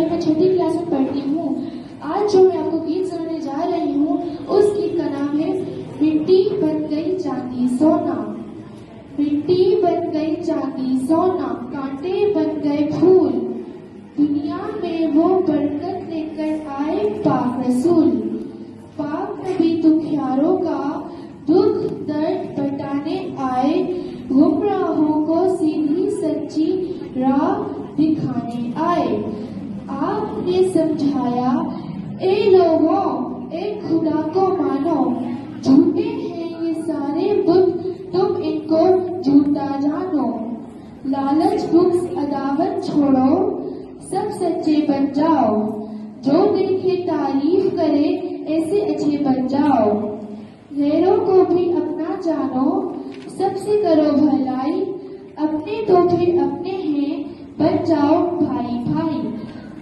पर मैं छठी क्लास में पढ़ती हूँ। आज जो मैं आपको गीत सुनाने जा रही हूँ उस गीत का नाम है मिट्टी बन गई चांदी सोना। मिट्टी बन गई चांदी सोना, कांटे बन गए फूल, दुनिया में वो बरकत लेकर आए पाक रसूल। पाक नबी दुखियारों का दुख दर्द बटाने आए, गुमराहों को सीधी सच्ची राह दिखाने आए। आपने समझाया ए लोगों, एक खुदा को मानो, झूठे हैं ये सारे बुत, तुम इनको झूठा जानो। लालच बुक्स अदावत छोड़ो, सब सच्चे बन जाओ, जो देखे तारीफ करे ऐसे अच्छे बन जाओ। गैरों को भी अपना जानो, सबसे करो भलाई, अपने तो फिर अपने हैं, बन जाओ भाई भाई।